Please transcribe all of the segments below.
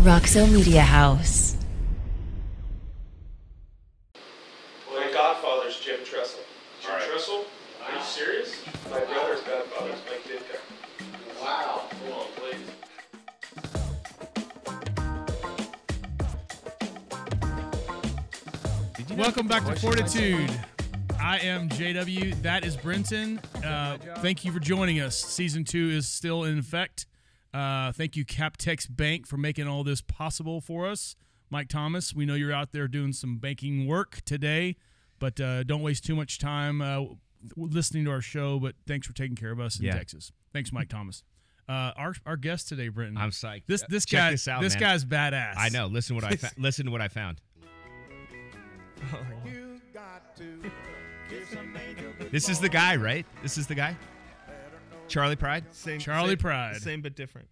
Roxo Media House. My godfather's Jim Tressel. Jim Tressel? Are you serious? My brother's godfather's Mike Ditka. Wow. Come on, please. Welcome back to FORTitude. I am JW. That is Brinton. Thank you for joining us. Season 2 is still in effect. Thank you, Captex Bank, for making all this possible for us. Mike Thomas, we know you're out there doing some banking work today, but don't waste too much time listening to our show. But thanks for taking care of us in Texas. Thanks, Mike Thomas. Our guest today, Brinton. I'm psyched. This Check guy, this out, this man. guy's badass. I know. Listen to what I found. This is the guy, right? This is the guy? Charlie Pride? Charlie Pride. Same but different.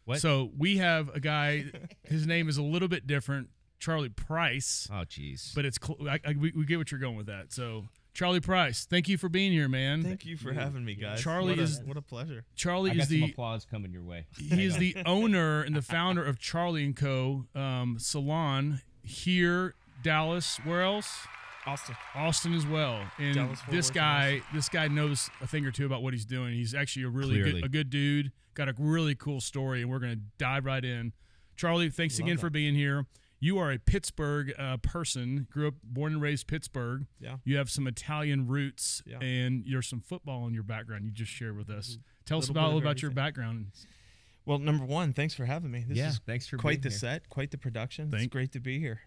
What? So we have a guy, his name is a little bit different, Charlie Price. Oh, jeez. But it's we get what you're going with that. So, Charlie Price, thank you for being here, man. Thank you for having me, guys. What a pleasure. Charlie I got is some the applause coming your way. He is the owner and the founder of Charlie & Co. Salon here, Dallas. Where else? Austin as well. And Dallas, Fort this guy knows a thing or two about what he's doing. He's actually a good dude. Got a really cool story, and we're going to dive right in. Charlie, thanks again for being here. You are a Pittsburgh person. Born and raised Pittsburgh. Yeah. You have some Italian roots, and there's some football in your background you just shared with us. Tell us a little about your background. Well, number one, thanks for having me. This is thanks for quite being the here. set, quite the production. It's great to be here.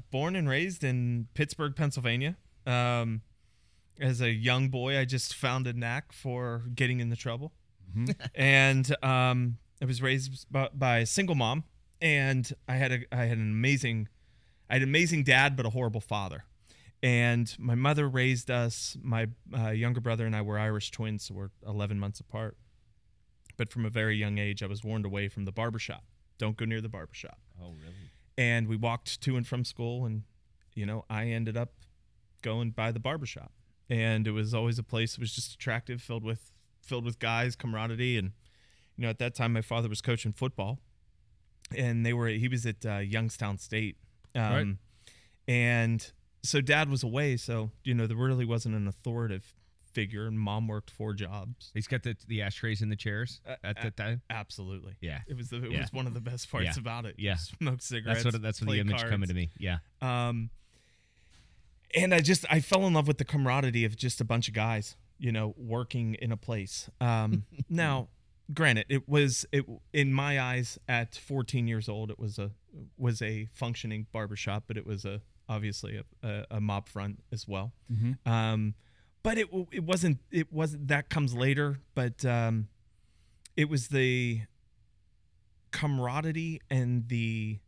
Born and raised in Pittsburgh, Pennsylvania. As a young boy, I just found a knack for getting into trouble. Mm-hmm. And I was raised by a single mom, and I had an amazing dad, but a horrible father. And my mother raised us. My younger brother and I were Irish twins, so we're 11 months apart. But from a very young age, I was warned away from the barbershop. Don't go near the barbershop. Oh, really? And we walked to and from school, and, I ended up going by the barbershop. And it was always a place that was just attractive, filled with guys, camaraderie. And, at that time, my father was coaching football, and he was at Youngstown State. Right. And so Dad was away, so, there really wasn't an authoritative figure, and Mom worked 4 jobs. He's got the ashtrays in the chairs at that time? Absolutely. Yeah. It was one of the best parts about it. Yeah. Smoke cigarettes. That's what the image cards. coming to me. Yeah. And I fell in love with the camaraderie of just a bunch of guys, working in a place. Now, granted, it was in my eyes at 14 years old, it was a functioning barbershop, but it was obviously a mob front as well. Mm-hmm. But it wasn't that comes later, but it was the camaraderie and the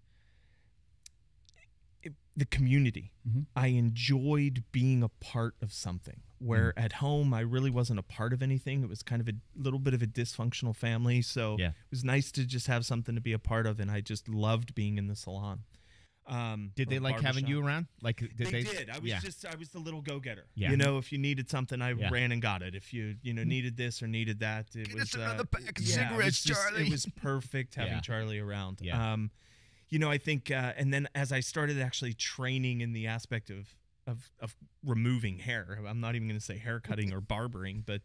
community. Mm-hmm. I enjoyed being a part of something where at home I really wasn't a part of anything. It was kind of a little bit of a dysfunctional family, so it was nice to just have something to be a part of, and I just loved being in the salon. Did they like having you around? Like they did. I was the little go-getter. Yeah. If you needed something, I ran and got it. If you needed this or needed that, it was another pack of cigarettes, Charlie. It was perfect having Charlie around. Yeah. I think, and then as I started actually training in the aspect of removing hair, I'm not even going to say hair cutting or barbering, but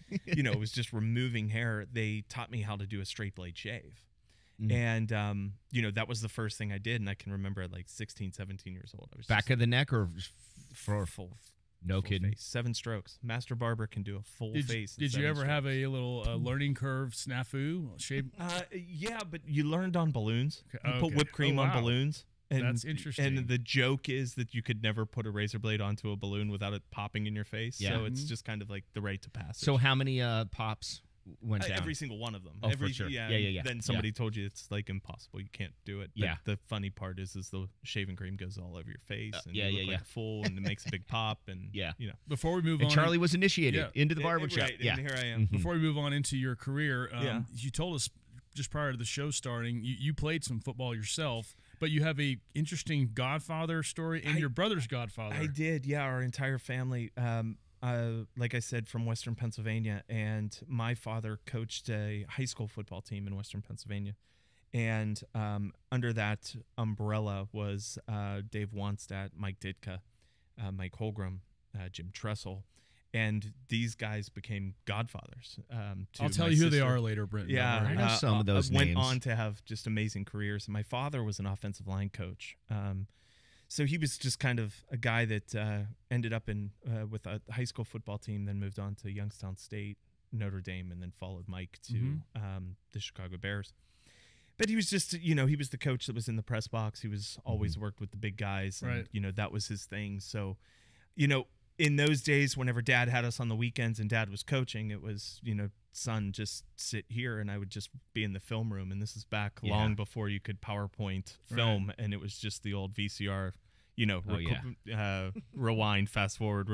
it was just removing hair. They taught me how to do a straight blade shave. And, that was the first thing I did. And I can remember at like 16, 17 years old. I was back of the neck or for full no full kidding. Face. 7 strokes. Master barber can do a full face. Did you ever have a little learning curve snafu? Shave? Yeah, but you learned on balloons. You put Okay. whipped cream on balloons. And, That's interesting. And the joke is that you could never put a razor blade onto a balloon without it popping in your face. Yeah. So it's just kind of like the rite to passage. So how many pops went down? Every single one of them. Oh, for sure. Yeah. Then somebody told you it's like impossible. You can't do it. But Yeah. the funny part is the shaving cream goes all over your face. And yeah, you look yeah, like yeah. a fool, and it makes a big pop. And Yeah. Before we move And on, Charlie was initiated into the barbershop. Right, Yeah. and here I am. before we move on into your career, Yeah. you told us just prior to the show starting, you played some football yourself, but you have a interesting Godfather story and your brother's Godfather. I did, yeah. Our entire family, like I said, from Western Pennsylvania, and my father coached a high school football team in Western Pennsylvania. And under that umbrella was Dave Wanstadt, Mike Ditka, Mike Holgram, Jim Tressel. And these guys became godfathers. I'll tell you who they are later, Brinton. Yeah, I know some of those went names. on to have just amazing careers. My father was an offensive line coach. So he was just kind of a guy that ended up with a high school football team, then moved on to Youngstown State, Notre Dame, and then followed Mike to the Chicago Bears. But he was just, he was the coach that was in the press box. He was always worked with the big guys, and, that was his thing. So, in those days, whenever Dad had us on the weekends and Dad was coaching, it was, son, just sit here, and I would just be in the film room. And this is back long before you could PowerPoint film, and it was just the old VCR, rewind, fast forward.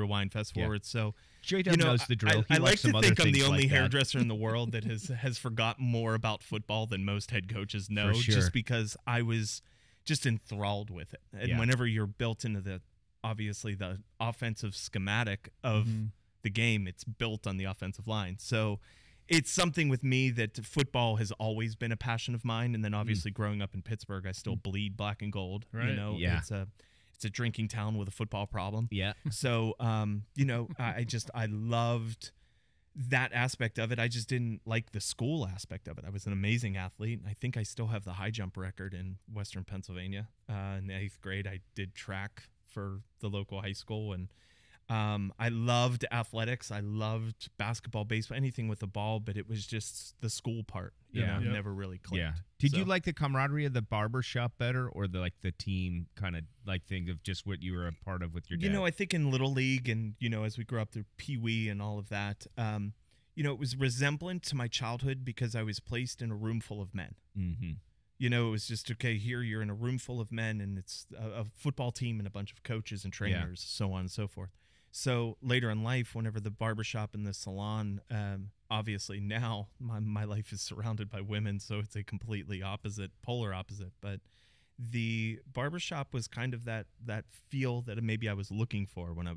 So JW knows the drill. I like to think I'm the only hairdresser in the world that has forgotten more about football than most head coaches know, just because I was just enthralled with it. And whenever you're built into obviously the offensive schematic of the game, it's built on the offensive line. So it's something with me that football has always been a passion of mine. And then obviously growing up in Pittsburgh, I still bleed black and gold. Right. It's a drinking town with a football problem. Yeah. So, I loved that aspect of it. I just didn't like the school aspect of it. I was an amazing athlete. I think I still have the high jump record in Western Pennsylvania. In the 8th grade, I did track for the local high school, and I loved athletics. I loved basketball, baseball, anything with the ball, but it was just the school part, never really clicked. Yeah. Did you like the camaraderie of the barber shop better, or the team kind of thing of just what you were a part of with your dad? I think in Little League and, as we grew up through Pee Wee and all of that, it was resemblant to my childhood because I was placed in a room full of men. Mm-hmm. It was just, okay, here you're in a room full of men, and it's a football team and a bunch of coaches and trainers, so on and so forth. So later in life, whenever the barbershop and the salon, obviously now my life is surrounded by women, so it's a completely polar opposite. But the barbershop was kind of that feel that maybe I was looking for when I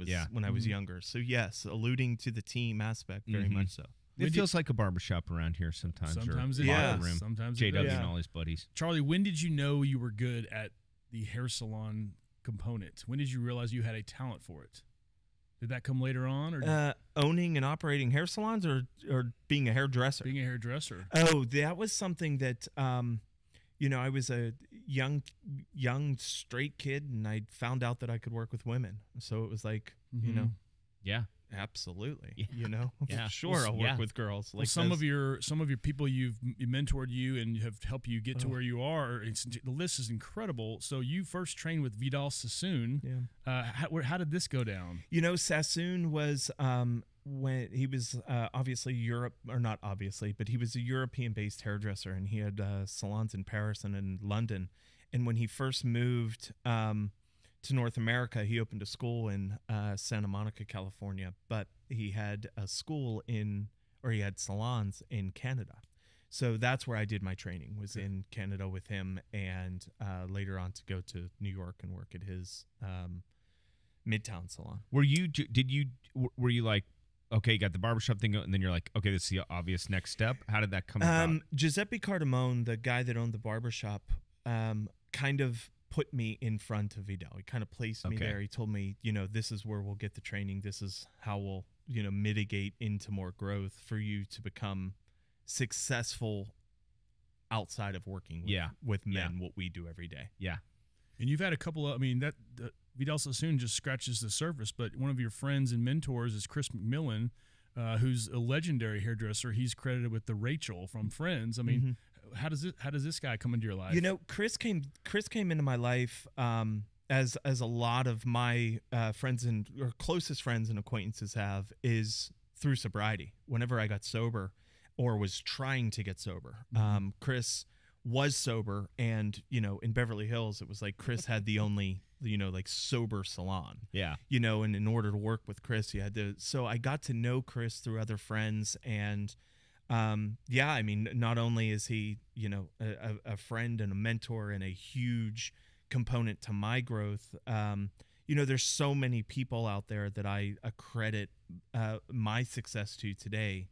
was younger. So yes, alluding to the team aspect, very much so. It feels like a barbershop around here sometimes. Sometimes or it locker does. room. Sometimes JW it does. and all his buddies. Charlie, when did you know you were good at the hair salon component? When did you realize you had a talent for it? Did that come later on, or owning and operating hair salons, or being a hairdresser? Being a hairdresser. Oh, that was something that I was a young straight kid, and I found out that I could work with women. So it was like, yeah. Absolutely. Yeah. Sure, I'll work with girls. Well, some of your people you mentored you and have helped you get to where you are. The list is incredible. So you first trained with Vidal Sassoon. Yeah. How did this go down? Sassoon was when he was obviously not obviously, but he was a European-based hairdresser, and he had salons in Paris and in London. And when he first moved to North America, he opened a school in Santa Monica, California, but he had he had salons in Canada. So that's where I did my training, was in Canada with him, and later on to go to New York and work at his Midtown salon. Were you like, okay, you got the barbershop thing, and then you're like, okay, this is the obvious next step? How did that come about? Giuseppe Cardamone, the guy that owned the barbershop, kind of put me in front of Vidal. He kind of placed me there. He told me, this is where we'll get the training. This is how we'll, mitigate into more growth for you to become successful outside of working with men, what we do every day. Yeah. And you've had a couple of, Vidal Sassoon just scratches the surface, but one of your friends and mentors is Chris McMillan, who's a legendary hairdresser. He's credited with the Rachel from Friends. How does this guy come into your life? Chris came into my life as a lot of my friends or closest friends and acquaintances have, is through sobriety. Whenever I got sober or was trying to get sober, Chris was sober, and in Beverly Hills, it was like Chris had the only sober salon. Yeah. And in order to work with Chris, you had to. So I got to know Chris through other friends, and not only is he, a friend and a mentor and a huge component to my growth, there's so many people out there that I accredit my success to today,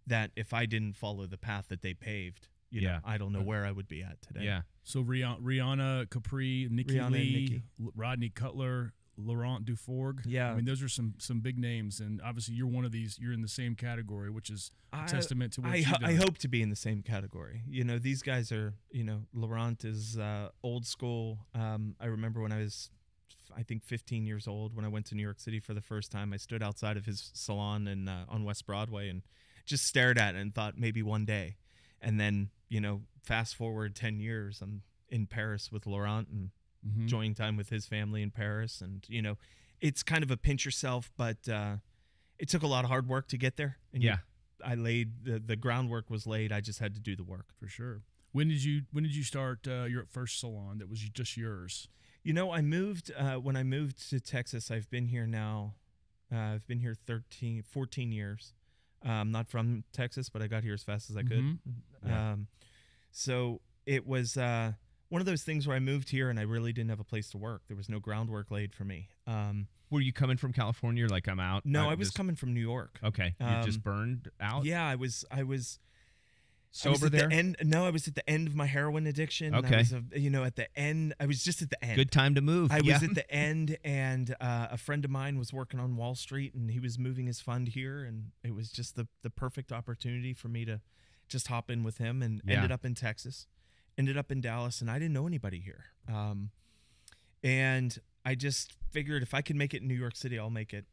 that if I didn't follow the path that they paved, you know, I don't know where I would be at today. Yeah. So Rihanna Capri, Nikki Rihanna and Lee, Nikki. Rodney Cutler, Laurent Dufourg. Yeah. I mean, those are some big names, and obviously you're one of these. You're in the same category, which is a testament to what you've done. I hope to be in the same category. You know, these guys are, you know, Laurent is old school. I remember when I was, I think, 15 years old, when I went to New York City for the first time. I stood outside of his salon and on West Broadway and just stared at it and thought maybe one day. And then, you know, fast forward 10 years, I'm in Paris with Laurent and enjoying time with his family in Paris. And, you know, it's kind of a pinch yourself, but it took a lot of hard work to get there. And I laid the groundwork was laid. I just had to do the work. For sure. When did you start your first salon that was just yours? You know, I moved when I moved to Texas. I've been here now. I've been here 14 years. I'm not from Texas, but I got here as fast as I could. So it was one of those things where I moved here and I really didn't have a place to work. There was no groundwork laid for me. Were you coming from California? Like, I'm out? No, I was coming from New York. Okay. You just burned out? Yeah, I was sober there? No, I was at the end of my heroin addiction. Okay. I was, you know, at the end. I was just at the end. Good time to move. I was at the end, and a friend of mine was working on Wall Street, and he was moving his fund here, and it was just the perfect opportunity for me to just hop in with him, and ended up in Texas, ended up in Dallas, and I didn't know anybody here. And I just figured if I can make it in New York City, I'll make it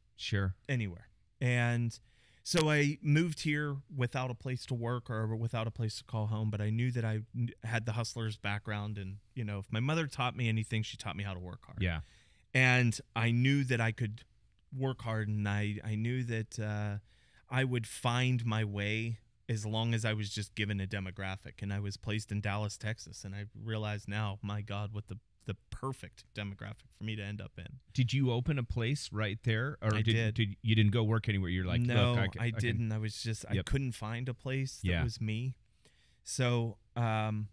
anywhere. And so I moved here without a place to work or without a place to call home, but I knew that I had the hustler's background. And, you know, if my mother taught me anything, she taught me how to work hard. Yeah. And I knew that I could work hard, and I knew that I would find my way as long as I was just given a demographic. And I was placed in Dallas, Texas, and I realize now, my God, what the perfect demographic for me to end up in. Did you open a place right there? Or I did. You didn't go work anywhere? You're like, no, look, I didn't. I was just, I couldn't find a place that was me. So 8th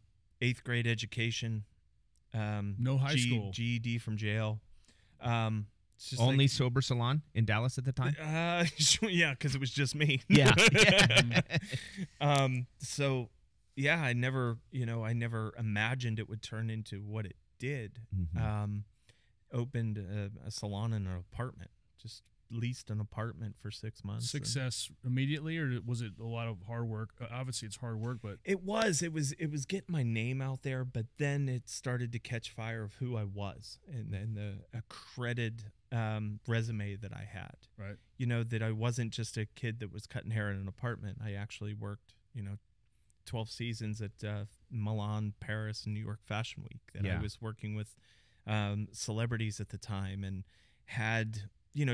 grade education. No high school. GED from jail. It's just only sober salon in Dallas at the time? Yeah, because it was just me. Yeah. So, yeah, I never imagined it would turn into what it did. Opened a salon in an apartment, just leased an apartment for 6 months. Success immediately, or was it a lot of hard work? Obviously, it's hard work, but it was getting my name out there. But then it started to catch fire of who I was and the accredited resume that I had. Right. You know, that I wasn't just a kid that was cutting hair in an apartment. I actually worked, 12 seasons at Milan, Paris, and New York Fashion Week. That I was working with celebrities at the time and had,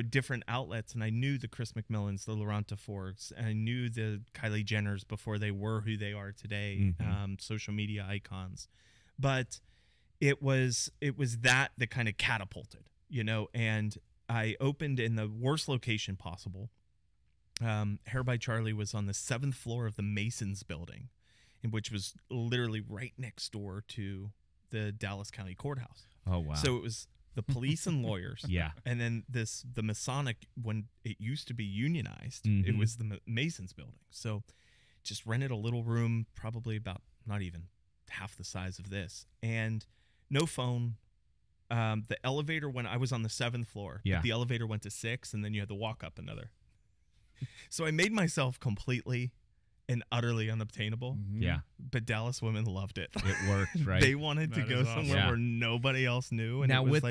different outlets. And I knew the Chris McMillans, the Laurent Dufourgs, and I knew the Kylie Jenners before they were who they are today, social media icons. But it was that kind of catapulted, and I opened in the worst location possible. Hair by Charlie was on the 7th floor of the Masons building, which was literally right next door to the Dallas County Courthouse. Oh, wow. So it was the police and lawyers. Yeah. And then the Masonic, when it used to be unionized, it was the Masons building. So just rented a little room, probably about not even half the size of this, and no phone. The elevator, when I was on the 7th floor, the elevator went to 6, and then you had to walk up another. So I made myself completely and utterly unobtainable. Yeah. But Dallas women loved it. It worked, right? They wanted to go somewhere where nobody else knew. And now, it was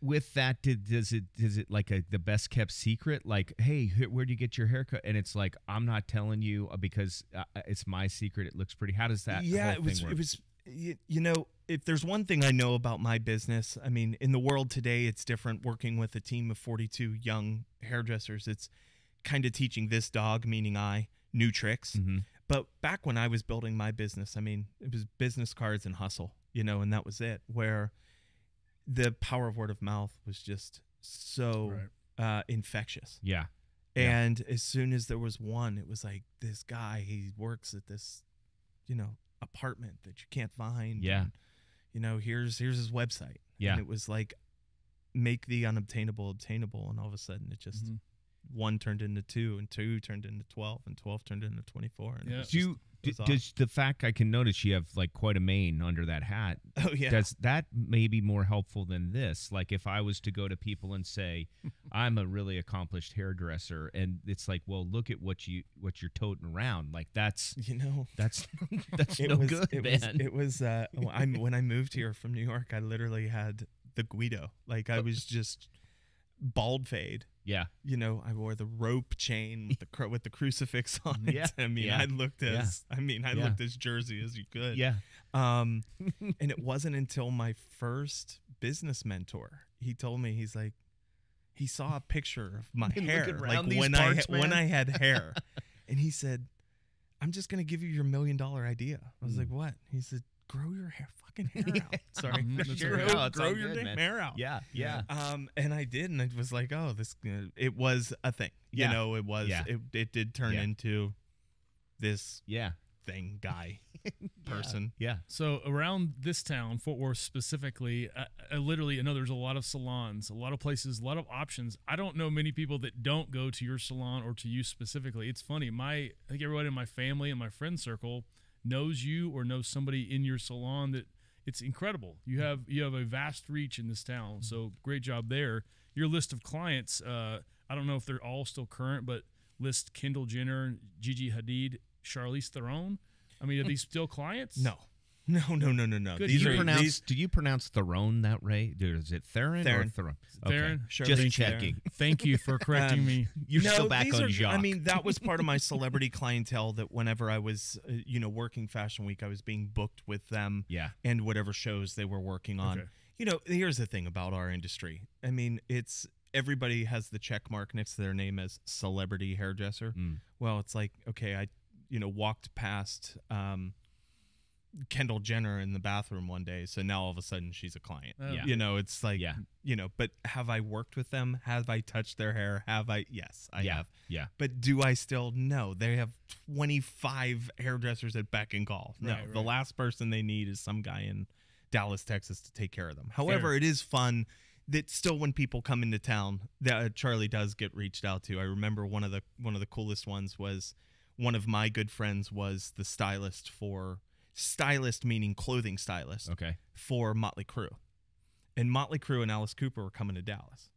with that, is it like the best kept secret? Like, hey, where do you get your haircut? And it's like, I'm not telling you because it's my secret. It looks pretty. How does that? Yeah, whole thing work? It was. If there's one thing I know about my business, I mean, in the world today, it's different. Working with a team of 42 young hairdressers, it's kind of teaching this dog, meaning I, new tricks. But back when I was building my business, I mean, it was business cards and hustle, and that was it, where the power of word of mouth was just so infectious. Yeah. And as soon as there was one, it was like, this guy, he works at this, apartment that you can't find. Yeah. And, here's his website. Yeah. And it was like, make the unobtainable obtainable. And all of a sudden it just 1 turned into 2, and 2 turned into 12, and 12 turned into 24. And Yeah. Does the fact I can notice you have like quite a mane under that hat? Oh yeah. Does that may be more helpful than this? Like if I was to go to people and say, I'm a really accomplished hairdresser, and it's like, well, look at what you're toting around. Like that's that's no good, man. It was when I moved here from New York, I literally had the Guido. Like I was just bald fade. Yeah. I wore the rope chain with the crucifix on it. Yeah. I mean, Yeah. I looked as looked as Jersey as you could. Yeah. And it wasn't until my first business mentor, he told me, he's like, he saw a picture of my hair, like when I had hair, and he said, "I'm just gonna give you your $1 million idea." I was like, "What?" He said, "Grow your fucking hair out." Sorry, grow your damn hair out. Yeah, yeah. And I did, and it was like, oh, this. It was a thing. Yeah. It was. Yeah. It did turn Yeah. into this Yeah. thing, guy, person. Yeah. So around this town, Fort Worth specifically, I literally know there's a lot of salons, a lot of places, a lot of options. I don't know many people that don't go to your salon or to you specifically. It's funny. I think everybody in my family and my friend circle knows you or knows somebody in your salon. That it's incredible. You have a vast reach in this town. So great job there. Your list of clients, I don't know if they're all still current, but list Kendall Jenner, Gigi Hadid, Charlize Theron. I mean, are these still clients? No. Good. Do you pronounce Theron that way? Is it Theron or Theron? Theron. Okay. Just checking. Thank you for correcting me. You're still back on Jacques. I mean, that was part of my celebrity clientele, that whenever I was, working Fashion Week, I was being booked with them. Yeah. And whatever shows they were working on. Okay. Here's the thing about our industry. I mean, it's everybody has the check mark next to their name as celebrity hairdresser. Well, it's like, okay, I walked past Kendall Jenner in the bathroom one day, so now all of a sudden she's a client. Yeah. It's like, but have I worked with them? Have I touched their hair? Yes, I have. Yeah. But do I still? No. They have 25 hairdressers at beck and call. No, Right. The last person they need is some guy in Dallas, Texas to take care of them. However, it is fun that still when people come into town, that Charlie does get reached out to. I remember one of the coolest ones was, one of my good friends was the stylist meaning clothing stylist. Okay. For Motley Crue. And Motley Crue and Alice Cooper were coming to Dallas.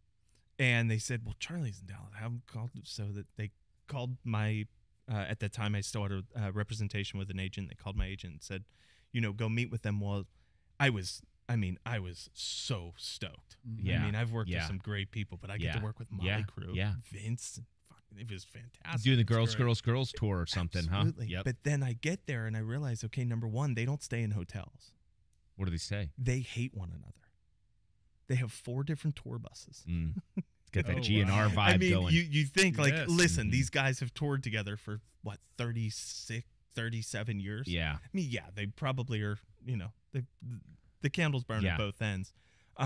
And they said, well, Charlie's in Dallas. I haven't called. So that they called my, at that time I still had a representation with an agent. They called my agent and said, go meet with them. Well, I was so stoked. Yeah. I mean, I've worked with some great people, but I get to work with Motley Crue. Yeah. Vince. It was fantastic. Doing the Girls tour or something, Absolutely. huh? Yep. But then I get there and I realize, okay, number one, they don't stay in hotels. What do they say? They hate one another. They have 4 different tour buses. It's got that GNR vibe going. You think, like, Yes. listen, these guys have toured together for, 36, 37 years? Yeah. I mean, yeah, they probably are, the candles burn at both ends.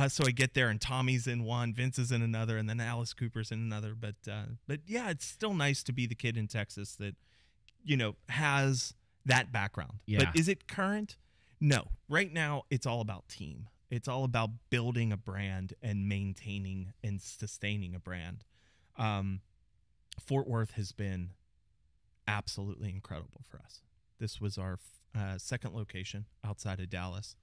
So I get there and Tommy's in one, Vince is in another, and then Alice Cooper's in another. But yeah, it's still nice to be the kid in Texas that, has that background. Yeah. But is it current? No. Right now, it's all about team. It's all about building a brand and maintaining and sustaining a brand. Fort Worth has been absolutely incredible for us. This was our second location outside of Dallas.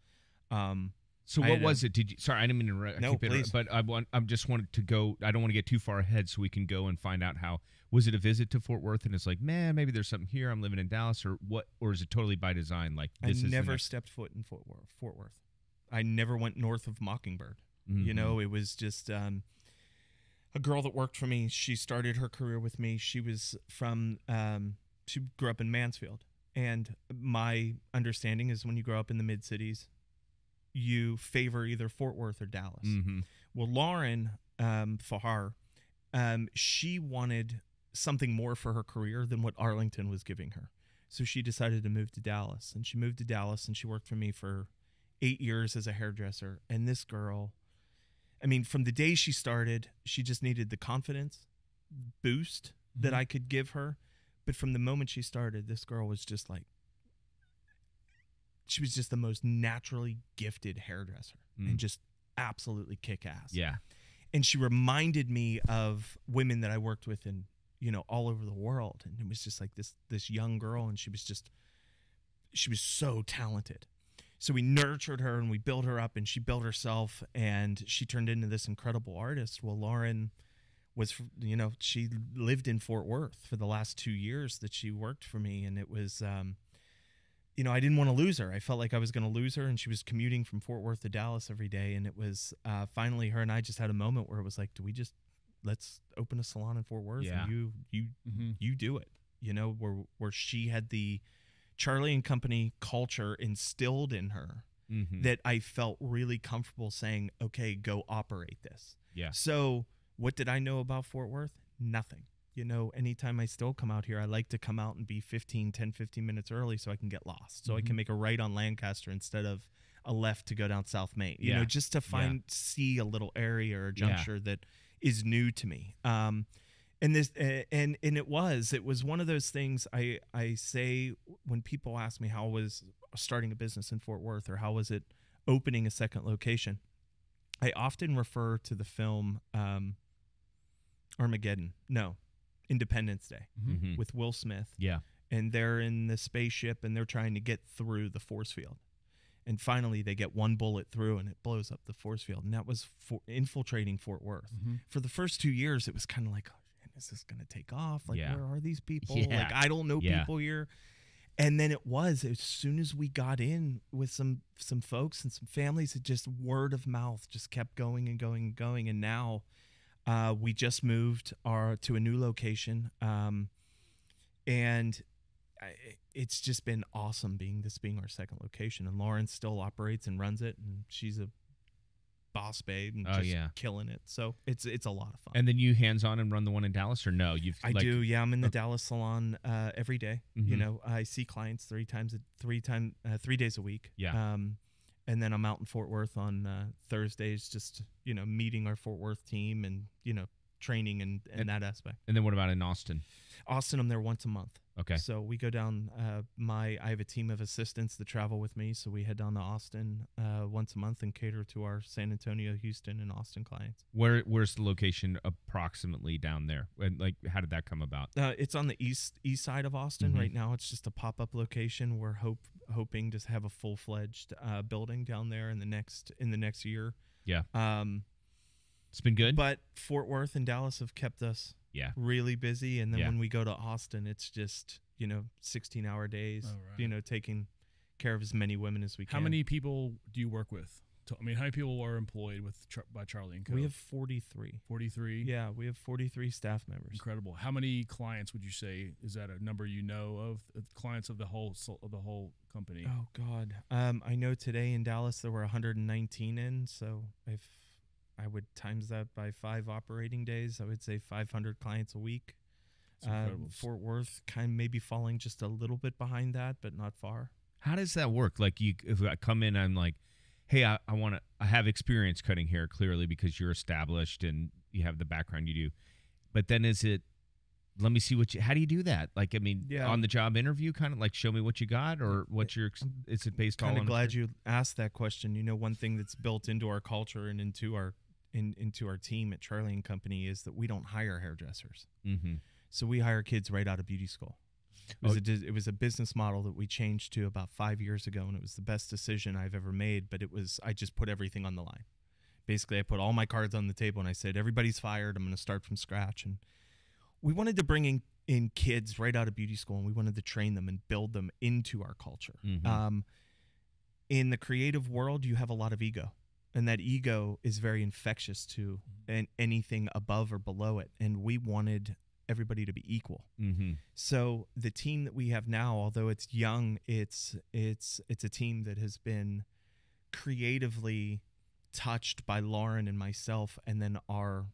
So what was it? Sorry, I didn't mean to No, keep please. but I just wanted to go. I don't want to get too far ahead, so we can go and find out how. Was it a visit to Fort Worth, and it's like, man, maybe there's something here. I'm living in Dallas, or what? Or is it totally by design? Like I this is never stepped foot in Fort Worth. I never went north of Mockingbird. Mm-hmm. It was just a girl that worked for me. She started her career with me. She was from. She grew up in Mansfield, and my understanding is when you grow up in the mid cities, you favor either Fort Worth or Dallas. Mm-hmm. Well, Lauren Fahar, she wanted something more for her career than what Arlington was giving her. So she decided to move to Dallas. And she moved to Dallas, and she worked for me for 8 years as a hairdresser. And this girl, I mean, from the day she started, she just needed the confidence boost that I could give her. But from the moment she started, this girl was just like, she was just the most naturally gifted hairdresser and just absolutely kick ass. Yeah. And she reminded me of women that I worked with in, all over the world. And it was just like this young girl, and she was so talented. So we nurtured her and we built her up, and she built herself, and she turned into this incredible artist. Well, Lauren was, she lived in Fort Worth for the last 2 years that she worked for me. And it was, I didn't want to lose her. I felt like I was going to lose her, and she was commuting from Fort Worth to Dallas every day. And it was finally her and I just had a moment where it was like, let's open a salon in Fort Worth, and you do it, where she had the Charlie and Company culture instilled in her that I felt really comfortable saying, okay, go operate this. Yeah. So what did I know about Fort Worth? Nothing. Anytime I still come out here, I like to come out and be 15 minutes early so I can get lost. So I can make a right on Lancaster instead of a left to go down South Main, just to see a little area or a juncture that is new to me. And it was one of those things I say when people ask me how was starting a business in Fort Worth, or how was it opening a second location, I often refer to the film Independence Day with Will Smith. Yeah. And they're in the spaceship and they're trying to get through the force field. And finally they get one bullet through and it blows up the force field. And that was infiltrating Fort Worth. For the first 2 years, it was kind of like, oh, is this going to take off? Like, where are these people? Yeah. Like, I don't know people here. And then it was, as soon as we got in with some folks and some families, it just word of mouth just kept going and going and going. And now we just moved to a new location. And it's just been awesome being our second location. And Lauren still operates and runs it. And she's a boss babe and killing it. So it's a lot of fun. And then you hands-on and run the one in Dallas, or no? I do. Yeah, I'm in the Dallas salon every day. I see clients 3 days a week. Yeah. And then I'm out in Fort Worth on Thursdays, just meeting our Fort Worth team and training and that aspect. And then what about in Austin? Austin, I'm there once a month. Okay. So we go down. I have a team of assistants that travel with me, so we head down to Austin once a month and cater to our San Antonio, Houston, and Austin clients. Where's the location approximately down there? And how did that come about? It's on the east side of Austin right now. It's just a pop-up location. We're hoping to have a full-fledged building down there in the next year. Yeah. It's been good. But Fort Worth and Dallas have kept us really busy. And then when we go to Austin, it's just, 16-hour days, taking care of as many women as we can. How many people do you work with? How many people are employed by Charlie & Co? We have 43. 43? Yeah, we have 43 staff members. Incredible. How many clients would you say, is that a number of clients of the whole company? Oh, God. I know today in Dallas there were 119 in, so if I would times that by 5 operating days, I would say 500 clients a week. Fort Worth kind of maybe falling just a little bit behind that, but not far. How does that work? If I come in, I'm like, hey, I have experience cutting hair, clearly, because you're established and you have the background you do. But then let me see how do you do that? On the job interview, kind of show me what you got, or is it based on? I'm kind of glad you asked that question. One thing that's built into our culture and into our team at Charlie and Company is that we don't hire hairdressers. So we hire kids right out of beauty school. It was a business model that we changed to about 5 years ago, and it was the best decision I've ever made. But I just put everything on the line. Basically, I put all my cards on the table, and I said, everybody's fired. I'm going to start from scratch. And we wanted to bring in kids right out of beauty school, and we wanted to train them and build them into our culture. In the creative world, you have a lot of ego, and that ego is very infectious to anything above or below it. And we wanted everybody to be equal. So the team that we have now, although it's young, it's a team that has been creatively touched by Lauren and myself, and then our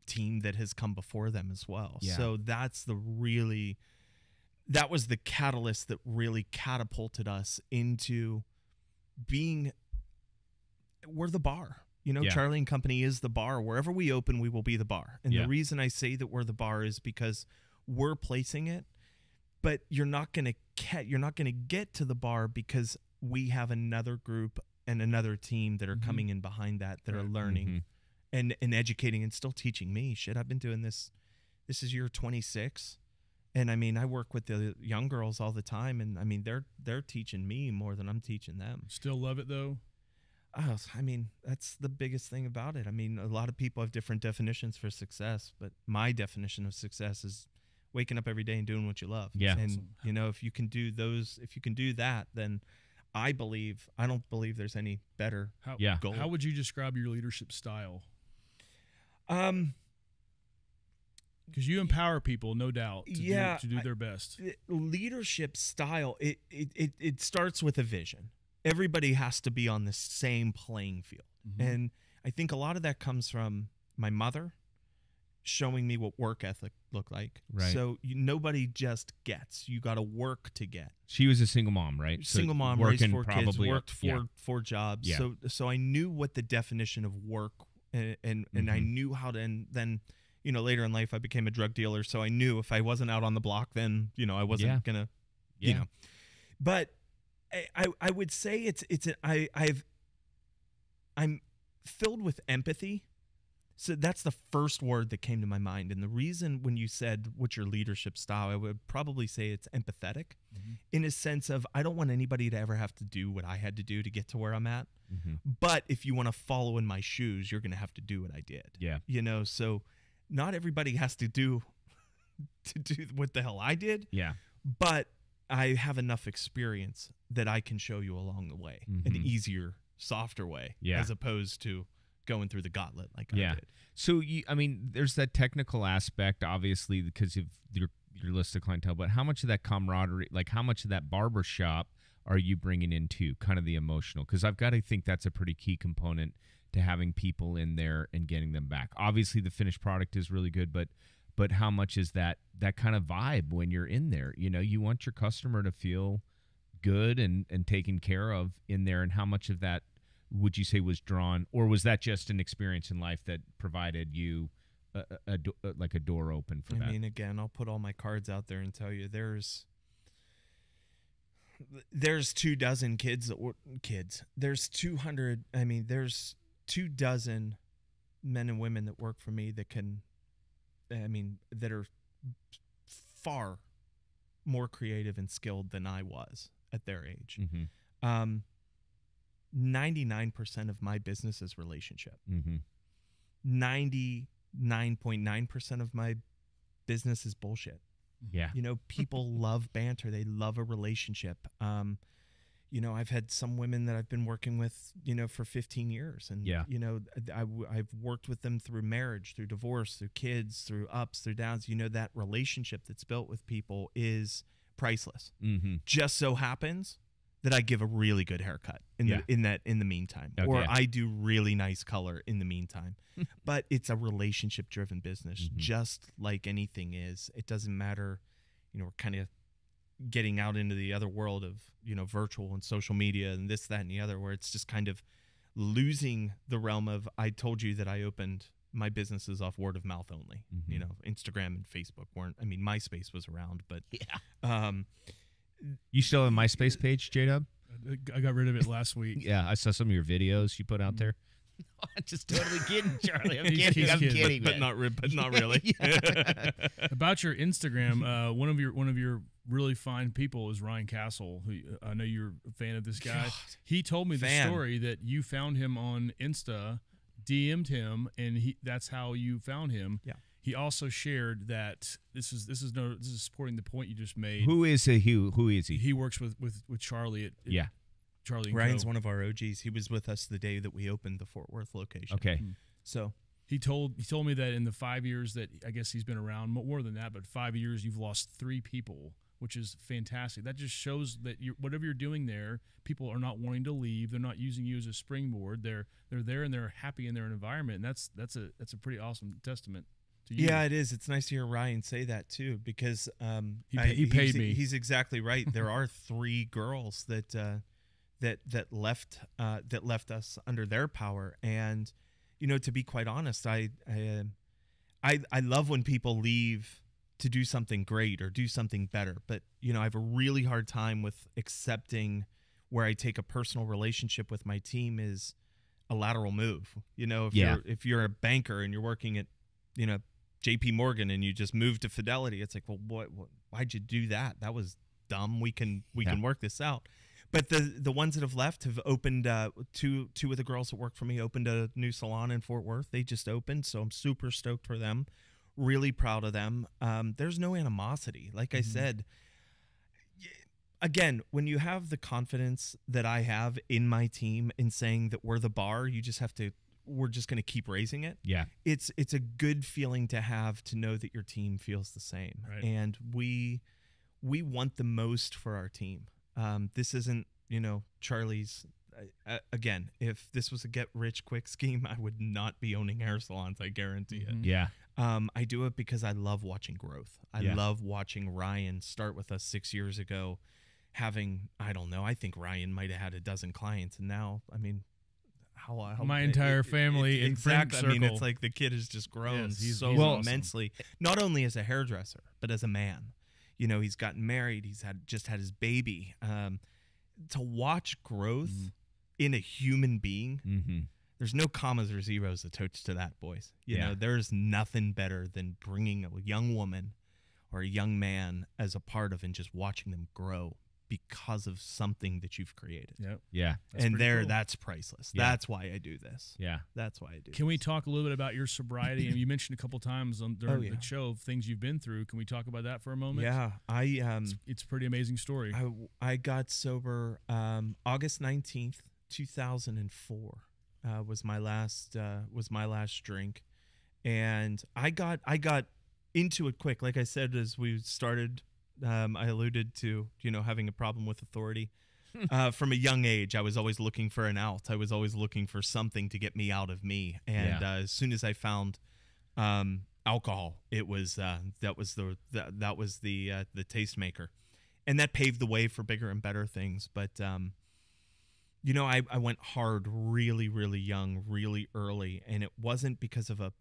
team that has come before them as well. Yeah. So that was the catalyst that really catapulted us into we're the bar. Charlie and Company is the bar. Wherever we open, we will be the bar. And the reason I say that we're the bar is because we're placing it, but you're not going to get to the bar because we have another group and another team that are coming in behind that are learning and educating and still teaching me. Shit, I've been doing this. This is year 26. And I mean, I work with the young girls all the time, and I mean, they're teaching me more than I'm teaching them. Still love it though? Oh, I mean, that's the biggest thing about it. I mean, a lot of people have different definitions for success, but my definition of success is waking up every day and doing what you love. Yeah. And you know, if you can do that, then I don't believe there's any better goal. How would you describe your leadership style? Because you empower people, no doubt, to do their best. Leadership style, it starts with a vision. Everybody has to be on the same playing field. Mm-hmm. And I think a lot of that comes from my mother showing me what work ethic looked like. Right. So nobody just gets. You got to work to get. She was a single mom, right? Single mom, raised 4 kids, worked four jobs. Yeah. So I knew what the definition of work and Mm-hmm. I knew how to, and then, you know, later in life I became a drug dealer. So I knew if I wasn't out on the block, then, you know, I wasn't gonna, you know, but I would say I'm filled with empathy. So that's the first word that came to my mind. And the reason when you said what's your leadership style, I would probably say it's empathetic in a sense of I don't want anybody to ever have to do what I had to do to get to where I'm at. Mm-hmm. But if you want to follow in my shoes, you're going to have to do what I did. Yeah. You know, so not everybody has to do what the hell I did. Yeah. But I have enough experience that I can show you along the way, an easier, softer way, as opposed to going through the gauntlet like I did. So, I mean, there's that technical aspect, obviously, because of your list of clientele, but how much of that camaraderie, like how much of that barbershop are you bringing into kind of the emotional? Because I've got to think that's a pretty key component to having people in there and getting them back. Obviously, the finished product is really good, but how much is that kind of vibe when you're in there? You know, you want your customer to feel good and taken care of in there, and how much of that would you say was drawn, or was that just an experience in life that provided you like a door open for that? I mean, again, I'll put all my cards out there and tell you there's 24 kids. There's 200. I mean, there's 24 men and women that work for me that can, I mean, that are far more creative and skilled than I was at their age. 99% of my business is relationship. 99.9% of my business is bullshit. Yeah. You know, people love banter. They love a relationship. You know, I've had some women that I've been working with, you know, for 15 years. And, you know, I've worked with them through marriage, through divorce, through kids, through ups, through downs. You know, that relationship that's built with people is priceless. Just so happens that I give a really good haircut in the meantime, or I do really nice color in the meantime. But it's a relationship driven business, just like anything is. It doesn't matter, you know, we're kind of getting out into the other world of, you know, virtual and social media and this, that, and the other, where it's just kind of losing the realm of, I told you that I opened my businesses off word of mouth only. You know, Instagram and Facebook weren't, I mean, MySpace was around, but you still have a MySpace page, J-Dub? I got rid of it last week. Yeah, I saw some of your videos you put out there. No, I'm just totally kidding, Charlie. I'm kidding. But not really. About your Instagram, one of your really fine people is Ryan Castle, who I know you're a fan of this guy. God. He told me the story that you found him on Insta, DM'd him, and that's how you found him. Yeah. He also shared that this is supporting the point you just made. Who is he? Who is he? He works with Charlie at Charlie and Ryan's Co. one of our OGs. He was with us the day that we opened the Fort Worth location. Okay. So he told me that in the 5 years that I guess he's been around, more than that, but 5 years you've lost 3 people, which is fantastic. That just shows that whatever you're doing there, people are not wanting to leave. They're not using you as a springboard. They're there and they're happy in their environment, and that's a pretty awesome testament. Yeah, it is. It's nice to hear Ryan say that too, because he paid me. He's exactly right. There are 3 girls that left us under their power, and you know, to be quite honest, I love when people leave to do something great or do something better, but you know, I have a really hard time with accepting where I take a personal relationship with my team is a lateral move. You know, Yeah. if you're a banker and you're working at, you know, JP Morgan and you just moved to Fidelity, it's like, well, why'd you do that? That was dumb. We can work this out. But the ones that have left have opened, two of the girls that work for me opened a new salon in Fort Worth. They just opened, so I'm super stoked for them. Really proud of them. There's no animosity. Like I said, again, when you have the confidence that I have in my team in saying that we're the bar, you just have to, we're just going to keep raising it. Yeah. It's a good feeling to have, to know that your team feels the same. Right. And we want the most for our team. This isn't, you know, Charlie's. Again, if this was a get rich quick scheme, I would not be owning hair salons. I guarantee it. Yeah. I do it because I love watching growth. I love watching Ryan start with us 6 years ago, having, I don't know, I think Ryan might have had a dozen clients, and now, I mean, how my entire family in friend exactly. I mean, circle. it's like the kid has just grown Yes, so he's awesome. immensely. Not only as a hairdresser, but as a man. You know, he's gotten married. He's just had his baby. To watch growth in a human being, there's no commas or zeros attached to that, boys. You know, there's nothing better than bringing a young woman or a young man as a part of and just watching them grow because of something that you've created. Yep. Yeah. And pretty cool. that's priceless. Yeah. That's why I do this. Yeah. That's why I do Can we this. talk a little bit about your sobriety? And you mentioned a couple times during the show of things you've been through. Can we talk about that for a moment? Yeah, It's a pretty amazing story. I got sober August 19th, 2004. Was my last drink, and I got into it quick. Like I said, as we started, I alluded to, you know, having a problem with authority. From a young age, I was always looking for an out. I was always looking for something to get me out of me. And as soon as I found alcohol, it was that was the tastemaker, and that paved the way for bigger and better things. But you know, I went hard really, really young, really early, and it wasn't because of a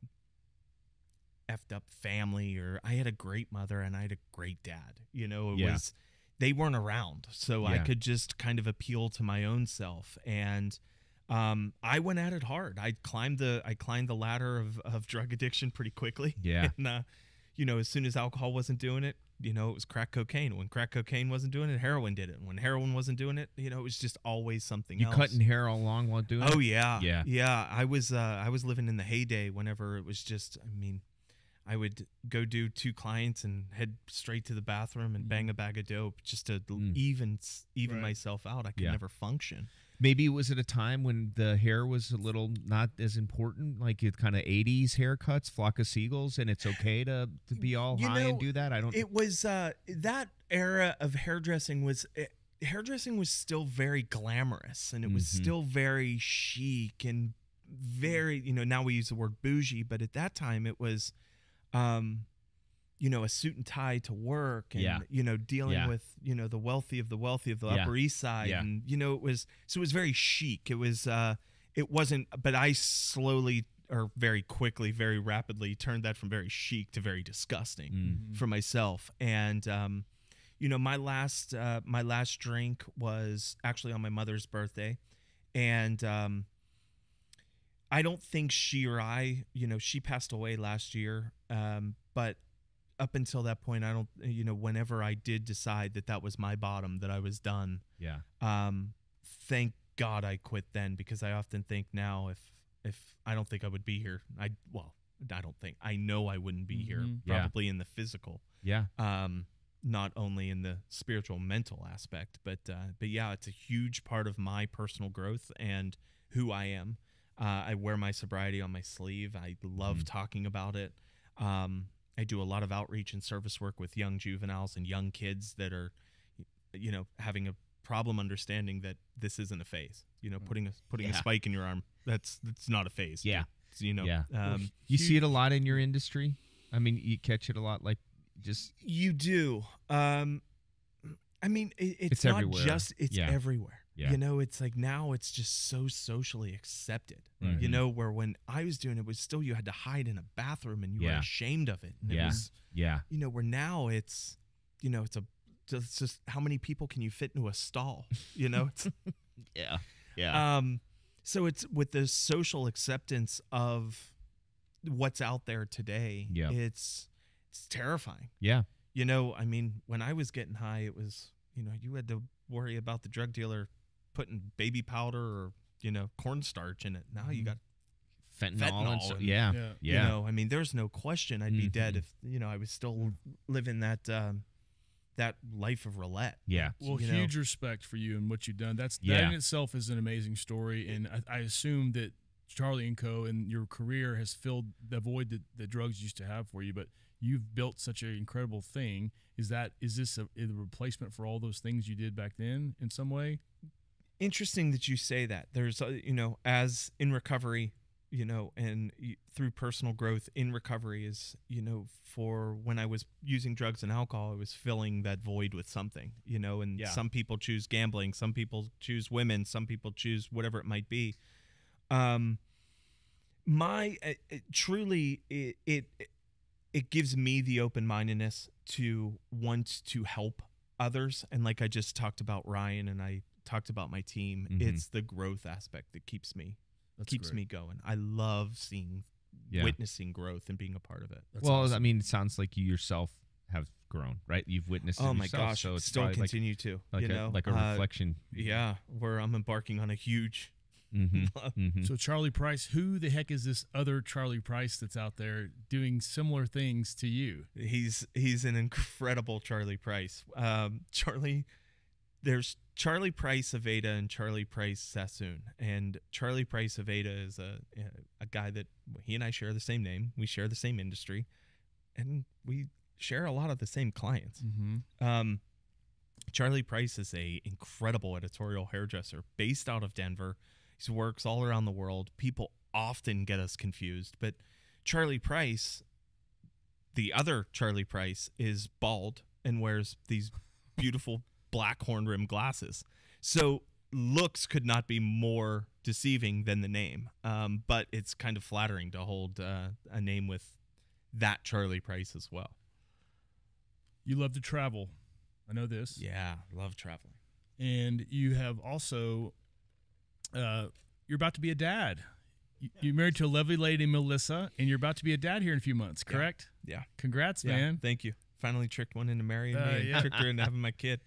effed up family, or I had a great mother and I had a great dad. You know, it was, they weren't around, so I could just kind of appeal to my own self, and I went at it hard. I climbed the ladder of drug addiction pretty quickly. Yeah. And, you know, as soon as alcohol wasn't doing it, you know, it was crack cocaine. When crack cocaine wasn't doing it, heroin did it. And when heroin wasn't doing it, you know, it was just always something else. You cutting hair all along while doing it? Oh yeah. Yeah. Yeah. I was living in the heyday whenever it was just, I mean, I would go do 2 clients and head straight to the bathroom and bang a bag of dope just to even myself out. I could never function. Maybe it was at a time when the hair was a little not as important, like it kind of 80s haircuts, flock of seagulls, and it's okay to be all high and do that. It was that era of hairdressing was still very glamorous, and it was still very chic and very, you know, now we use the word bougie, but at that time it was you know, a suit and tie to work, and you know, dealing with, you know, the wealthy of the Upper East Side, and you know, it was very chic. It was it wasn't, but I slowly, or very quickly, very rapidly turned that from very chic to very disgusting for myself. And you know, my last drink was actually on my mother's birthday, and I don't think she or I, you know, she passed away last year, but up until that point, I don't, you know, whenever I did decide that was my bottom, that I was done. Yeah. Thank God I quit then, because I often think now, if I don't think I would be here, I know I wouldn't be here, probably in the physical. Yeah. Not only in the spiritual, mental aspect, but yeah, it's a huge part of my personal growth and who I am. I wear my sobriety on my sleeve. I love talking about it. I do a lot of outreach and service work with young juveniles and young kids that are, you know, having a problem understanding that this isn't a phase. You know, putting a spike in your arm, that's not a phase. Yeah. You know. Yeah. You see it a lot in your industry? I mean, you catch it a lot, like just... You do. I mean, it's not everywhere. just, it's everywhere. Yeah. You know, it's like now it's just so socially accepted. Right. You know, where when I was doing it was still, you had to hide in a bathroom and you were ashamed of it. And it was, you know, where now it's, you know, it's just how many people can you fit into a stall? You know, it's, yeah. So it's with the social acceptance of what's out there today. Yeah. It's terrifying. Yeah. You know, I mean, when I was getting high, it was, you know, you had to worry about the drug dealer putting baby powder or, you know, cornstarch in it. Now you got Fentanyl and stuff. and- Yeah. Yeah. You know, I mean, there's no question I'd be dead if, you know, I was still living that life of roulette. Yeah. Well, You know? huge respect for you and what you've done. That Yeah. in itself is an amazing story, and I assume that Charlie & Co. and your career has filled the void that the drugs used to have for you. But you've built such an incredible thing. Is this a replacement for all those things you did back then in some way? Interesting that you say that. There's, you know, as in recovery, you know, and through personal growth in recovery is, you know, for when I was using drugs and alcohol, I was filling that void with something, you know, and some people choose gambling, some people choose women, some people choose whatever it might be. Truly, it gives me the open-mindedness to want to help others. And like I just talked about Ryan and I talked about my team, it's the growth aspect that keeps me me going. I love witnessing growth and being a part of it. That's well, awesome. I mean, it sounds like you yourself have grown, right? You've witnessed it Oh my yourself, gosh, so it's still probably continue to, like you know, like a reflection. Yeah, where I'm embarking on a huge. So Charlie Price, who the heck is this other Charlie Price that's out there doing similar things to you? He's an incredible Charlie Price. There's Charlie Price Aveda and Charlie Price Sassoon, and Charlie Price Aveda is a guy that he and I share the same name. We share the same industry, and we share a lot of the same clients. Charlie Price is a incredible editorial hairdresser based out of Denver. He works all around the world. People often get us confused, but Charlie Price, the other Charlie Price, is bald and wears these beautiful black horn rim glasses. So looks could not be more deceiving than the name. But it's kind of flattering to hold a name with that Charlie Price as well. You love to travel. I know this. Yeah, love traveling. And you have also, you're about to be a dad. You're married to a lovely lady, Melissa, and you're about to be a dad here in a few months, correct? Yeah. Congrats, Yeah, man. thank you. Finally tricked one into marrying me and tricked her into having my kid.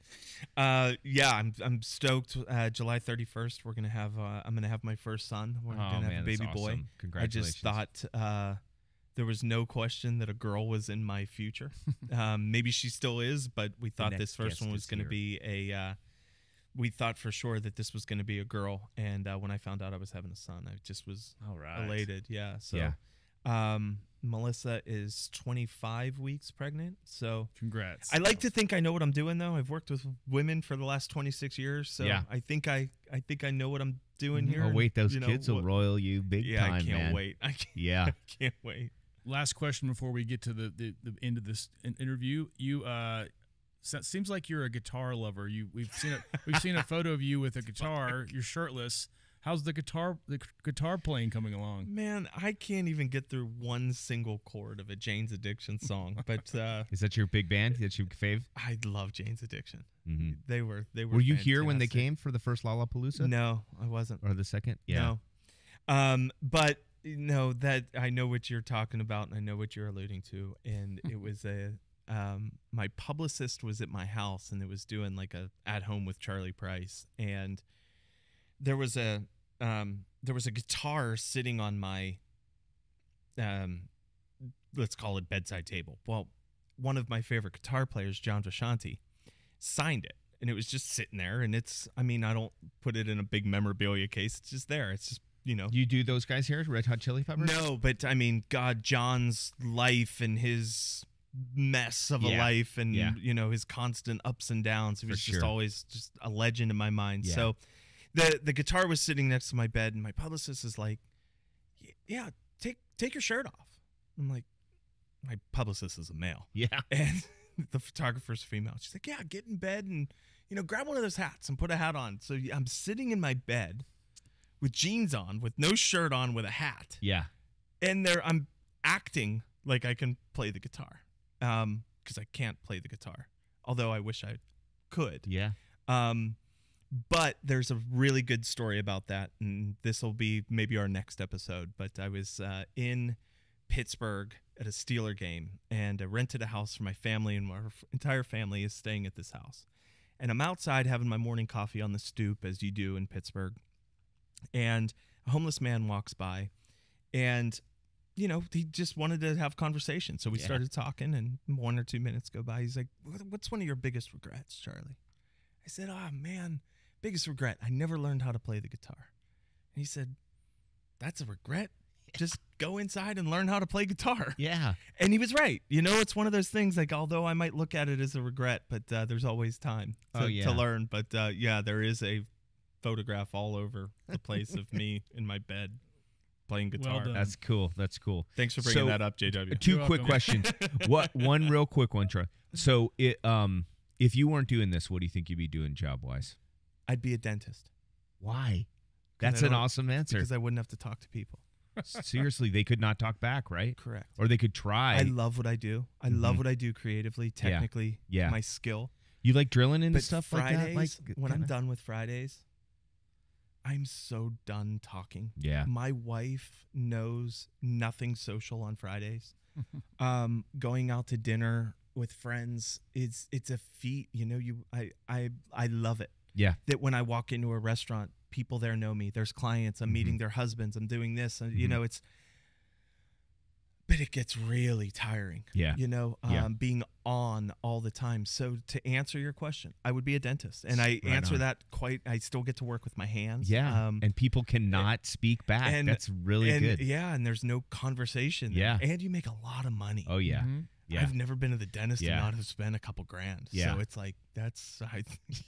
I'm stoked. July 31st, I'm gonna have my first son. We're gonna have a baby boy. Awesome. Congratulations. I just thought there was no question that a girl was in my future. Maybe she still is, but we thought this first one was going to be we thought for sure that this was going to be a girl. And when I found out I was having a son, I just was elated. Yeah. So Melissa is 25 weeks pregnant. So congrats. I like to think I know what I'm doing, though. I've worked with women for the last 26 years. So I think I know what I'm doing here. Oh, wait, those kids will roil you big time, I can't man. wait. I can't wait. Last question before we get to the end of this interview. You seems like you're a guitar lover. We've seen a photo of you with a guitar. You're shirtless. How's the guitar playing coming along? Man, I can't even get through one single chord of a Jane's Addiction song. But is that your big band? That's your fave? I love Jane's Addiction. Mm-hmm. They were. Were you here when they came for the first Lollapalooza? No, I wasn't. Or the second? Yeah. No. But no, that I know what you're talking about, and I know what you're alluding to. And it was my publicist was at my house, and it was doing like a at home with Charlie Price, and there was a guitar sitting on my let's call it bedside table. Well, one of my favorite guitar players, John Vishanti, signed it, and it was just sitting there. And I don't put it in a big memorabilia case. It's just there. It's just, you know. You do those guys here, Red Hot Chili Peppers? No, but I mean, God, John's life and his mess of a life, and you know, his constant ups and downs. It was just always just a legend in my mind. Yeah. So the guitar was sitting next to my bed, and my publicist is like, "Yeah, take your shirt off." I'm like, my publicist is a male. Yeah. And the photographer's female. She's like, "Yeah, get in bed and, you know, grab one of those hats and put a hat on." So I'm sitting in my bed with jeans on, with no shirt on, with a hat. Yeah. And I'm acting like I can play the guitar. Because I can't play the guitar. Although I wish I could. Yeah. But there's a really good story about that, and this will be maybe our next episode. But I was in Pittsburgh at a Steeler game, and I rented a house for my family, and our entire family is staying at this house. And I'm outside having my morning coffee on the stoop, as you do in Pittsburgh, and a homeless man walks by, and he just wanted to have conversation. So we started talking, and 1 or 2 minutes go by. He's like, "What's one of your biggest regrets, Charlie?" I said, "Oh, man, biggest regret, I never learned how to play the guitar." And he said, "That's a regret? Just go inside and learn how to play guitar." Yeah. And he was right. It's one of those things, like, although I might look at it as a regret, but there's always time to learn. But there is a photograph all over the place of me in my bed playing guitar. Well, that's cool. Thanks for bringing that up, JW. Two quick questions. One real quick one, Troy. So if you weren't doing this, what do you think you'd be doing job-wise? I'd be a dentist. Why? That's an awesome answer. Because I wouldn't have to talk to people. Seriously, they could not talk back, right? Correct. Or they could try. I love what I do. I love what I do creatively, technically, Yeah. my skill. You like drilling into But stuff Fridays, like that? when I'm done with Fridays, I'm so done talking. Yeah. My wife knows nothing social on Fridays. Going out to dinner with friends, it's a feat. I love it. Yeah. That when I walk into a restaurant, people there know me. There's clients. I'm meeting their husbands. I'm doing this. And, but it gets really tiring. Yeah. Being on all the time. So to answer your question, I would be a dentist. And I Right answer on. that I still get to work with my hands. Yeah. And people cannot speak back. That's really good. Yeah. And there's no conversation. Yeah. And you make a lot of money. Oh, yeah. Mm-hmm. Yeah. I've never been to the dentist Yeah. and not have spent a couple grand. Yeah. So it's like, I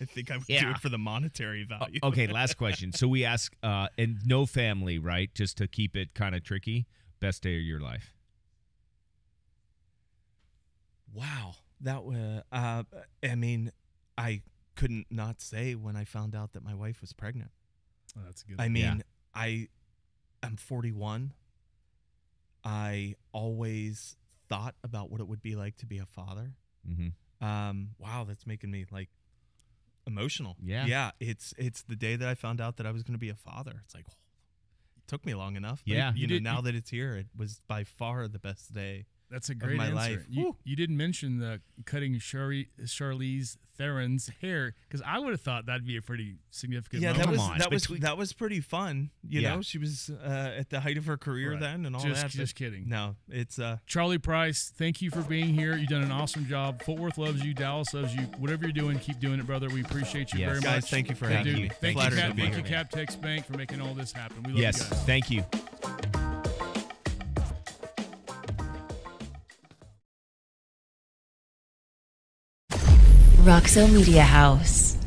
think I would do Yeah. it for the monetary value. Okay, last question. So we ask, and no family, right? Just to keep it kind of tricky. Best day of your life. Wow. That was, I couldn't not say when I found out that my wife was pregnant. Oh, that's a good. I'm 41. I always thought about what it would be like to be a father. Mm-hmm. Wow, that's making me like emotional. Yeah. Yeah. It's the day that I found out that I was going to be a father. It's like, it took me long enough. But, Yeah. now that it's here, it was by far the best day. That's a great my answer. life. You didn't mention the cutting Charlize Theron's hair, because I would have thought that'd be a pretty significant Yeah, moment. that was pretty fun. You know, she was at the height of her career then and all that. Just kidding. No, it's Charlie Price, thank you for being here. You've done an awesome job. Fort Worth loves you. Dallas loves you. Whatever you're doing, keep doing it, brother. We appreciate you very much. Guys, thank you for having me. Thank you, Flattered to be here. CapTex Bank, for making all this happen. We love you Yes. guys. Thank you. Roxo Media House.